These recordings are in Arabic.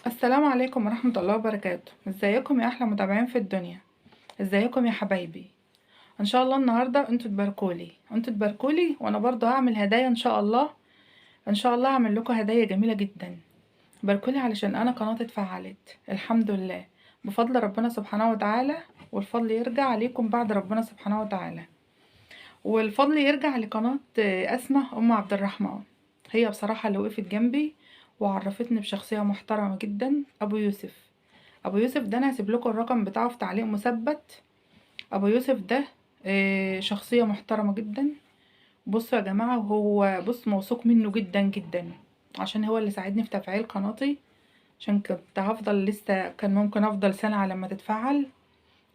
السلام عليكم ورحمة الله وبركاته. ازيكم يا احلى متابعين في الدنيا؟ ازيكم يا حبايبي؟ ان شاء الله النهارده انتوا تباركولي وانا برضو هعمل هدايا ان شاء الله. ان شاء الله هعمل لكم هدايا جميلة جدا. باركولي علشان انا قناتي اتفعلت الحمد لله بفضل ربنا سبحانه وتعالى، والفضل يرجع عليكم بعد ربنا سبحانه وتعالى، والفضل يرجع لقناة أسماء أم عبد الرحمن. هي بصراحة اللي وقفت جنبي وعرفتني بشخصية محترمة جدا، أبو يوسف. أبو يوسف ده أنا هسيب لكم الرقم بتاعه في تعليق مثبت. أبو يوسف ده شخصية محترمة جدا. بصوا يا جماعة، وهو بص موثوق منه جدا جدا، عشان هو اللي ساعدني في تفعيل قناتي. عشان كنت هفضل لسه، كان ممكن أفضل سنة على ما تتفعل.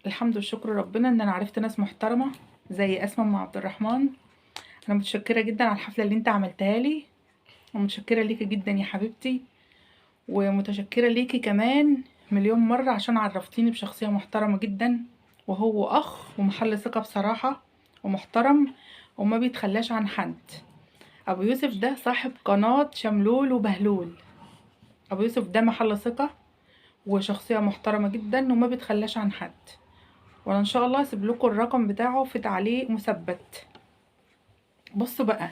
الحمد والشكر ربنا إن أنا عرفت ناس محترمة زي أسماء أم عبد الرحمن. انا متشكره جدا على الحفله اللي انت عملتها لي، ومتشكره ليكي جدا يا حبيبتي، ومتشكره ليكي كمان مليون مره عشان عرفتيني بشخصيه محترمه جدا، وهو اخ ومحل ثقه بصراحه، ومحترم وما بيتخلاش عن حد. ابو يوسف ده صاحب قناه شملول وبهلول. ابو يوسف ده محل ثقه وشخصيه محترمه جدا وما بيتخلاش عن حد. وانا ان شاء الله هسيب لكم الرقم بتاعه في تعليق مثبت. بصوا بقى،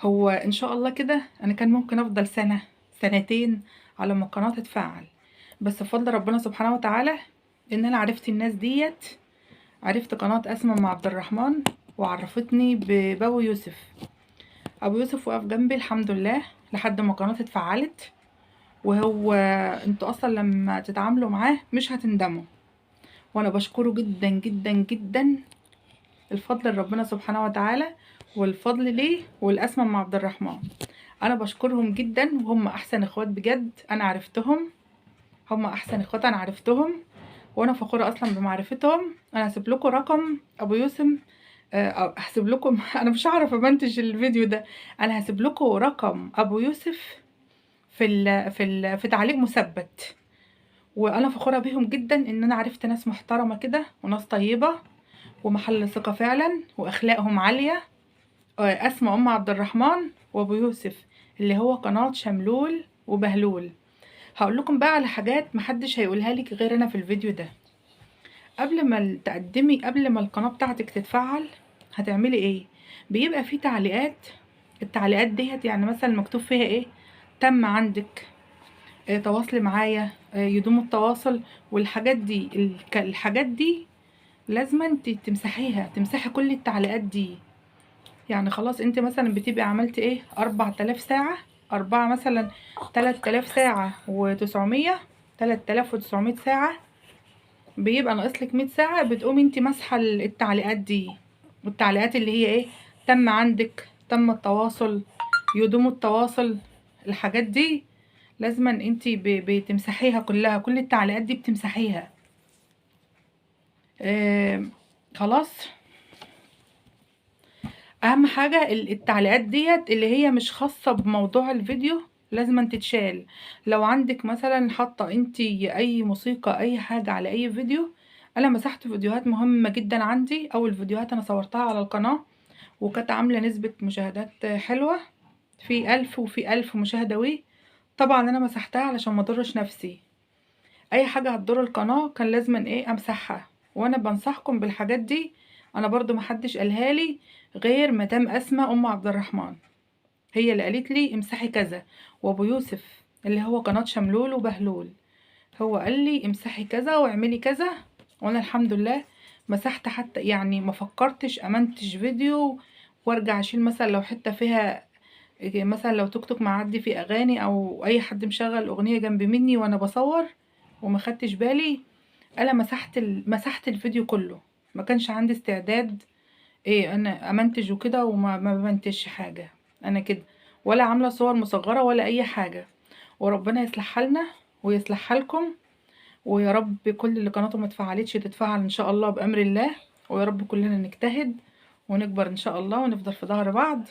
هو ان شاء الله كده انا كان ممكن افضل سنة سنتين على ما القناة تتفعل، بس بفضل ربنا سبحانه وتعالى ان انا عرفت الناس ديت. عرفت قناة اسماء مع عبد الرحمن، وعرفتني بابو يوسف. ابو يوسف وقف جنبي الحمد لله لحد ما القناة اتفعلت. وهو انتوا اصلا لما تتعاملوا معاه مش هتندموا، وانا بشكره جدا جدا جدا. الفضل لربنا سبحانه وتعالى، والفضل ليه والاسماء مع عبد الرحمن. انا بشكرهم جدا، وهم احسن اخوات بجد انا عرفتهم. هم احسن اخوات انا عرفتهم، وانا فخوره اصلا بمعرفتهم. انا هسيب لكم رقم ابو يوسف. هسيب لكم انا مش هعرف امنتج الفيديو ده. انا هسيب لكم رقم ابو يوسف في تعليق مثبت. وانا فخوره بيهم جدا ان انا عرفت ناس محترمه كده وناس طيبه ومحل ثقه فعلا واخلاقهم عاليه. اسماء ام عبد الرحمن وابو يوسف اللي هو قناه شملول وبهلول. هقول لكم بقى على حاجات محدش هيقولها لك غير انا في الفيديو ده. قبل ما القناه بتاعتك تتفعل هتعملي ايه؟ بيبقى في تعليقات. التعليقات ديت يعني مثلا مكتوب فيها ايه؟ تم عندك، تواصلي معايا، يدوم التواصل. والحاجات دي الحاجات دي لازم انت تمسحيها، تمسحي كل التعليقات دي. يعني خلاص انت مثلا بتبقي عملتي ايه 4000 ساعة، اربعة مثلا 3000 ساعة و900، 3900 ساعة، بيبقى ناقصلك 100 ساعة. بتقومي انت مسحة التعليقات دي، والتعليقات اللي هي ايه؟ تم عندك، تم التواصل، يدوم التواصل. الحاجات دي لازما انت بتمسحيها كلها، كل التعليقات دي بتمسحيها. آه خلاص. اهم حاجة التعليقات ديت اللي هي مش خاصة بموضوع الفيديو لازم تتشال. لو عندك مثلا حاطة انتي اي موسيقى اي حاجة على اي فيديو. انا مسحت فيديوهات مهمة جدا عندي، اول فيديوهات انا صورتها على القناة وكانت عاملة نسبة مشاهدات حلوة، في 1000 وفي 1000 مشاهدة. طبعا انا مسحتها علشان ما اضرش نفسي. اي حاجة هتضر القناة كان لازم ايه امسحها. وانا بنصحكم بالحاجات دي. انا برضو محدش قالها لي غير مدام اسماء ام عبد الرحمن، هي اللي قالت لي امسحي كذا. وابو يوسف اللي هو قناة شملول وبهلول، هو قال لي امسحي كذا واعملي كذا. وانا الحمد لله مسحت، حتى يعني ما فكرتش امنتج فيديو وارجع اشيل مثلا لو حتة فيها، مثلا لو توك توك معدي فيه اغاني او اي حد مشغل اغنية جنب مني وانا بصور وما خدتش بالي. انا مسحت الفيديو كله. ما كانش عندي استعداد ايه انا امنتج وكده، وما ما بمنتجش حاجه انا كده، ولا عامله صور مصغره ولا اي حاجه. وربنا يصلح حالنا ويصلح حالكم. ويا رب كل اللي قناته ما اتفعلتش تتفعل ان شاء الله بامر الله. ويا رب كلنا نجتهد ونكبر ان شاء الله، ونفضل في ظهر بعض،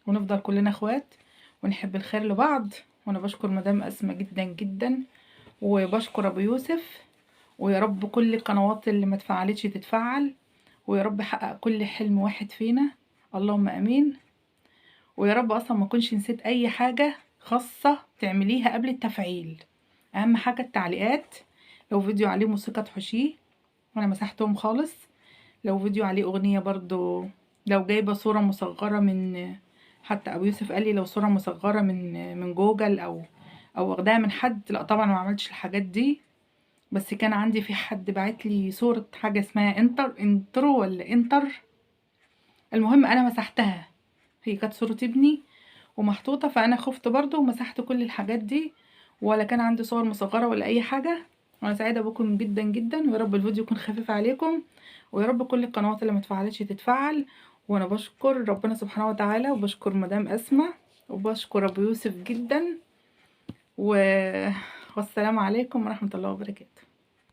ونفضل كلنا اخوات ونحب الخير لبعض. وانا بشكر مدام اسماء جدا جدا، وبشكر ابو يوسف. ويا رب كل القنوات اللي ما اتفعلتش تتفعل، ويا رب حقق كل حلم واحد فينا. اللهم امين. ويا رب اصلا ما اكونش نسيت اي حاجة خاصة تعمليها قبل التفعيل. اهم حاجه التعليقات. لو فيديو عليه موسيقى تحشيه، وانا مسحتهم خالص. لو فيديو عليه اغنيه برضو، لو جايبه صوره مصغره من، حتى ابو يوسف قال لي لو صوره مصغره من جوجل او واخداها من حد، لا طبعا ما عملتش الحاجات دي. بس كان عندي في حد بعت لي صوره حاجه اسمها انترو ولا انتر، المهم انا مسحتها، هي كانت صورة ابني ومحطوطة، فانا خفت برضو ومسحت كل الحاجات دي، ولا كان عندي صور مصغرة ولا اي حاجة. وانا سعيدة بكم جدا جدا، ويا رب الفيديو يكون خفيف عليكم، ويا رب كل القنوات اللي متفعلتش تتفعل. وانا بشكر ربنا سبحانه وتعالى، وبشكر مدام اسماء، وبشكر ابو يوسف جدا و... والسلام عليكم ورحمة الله وبركاته.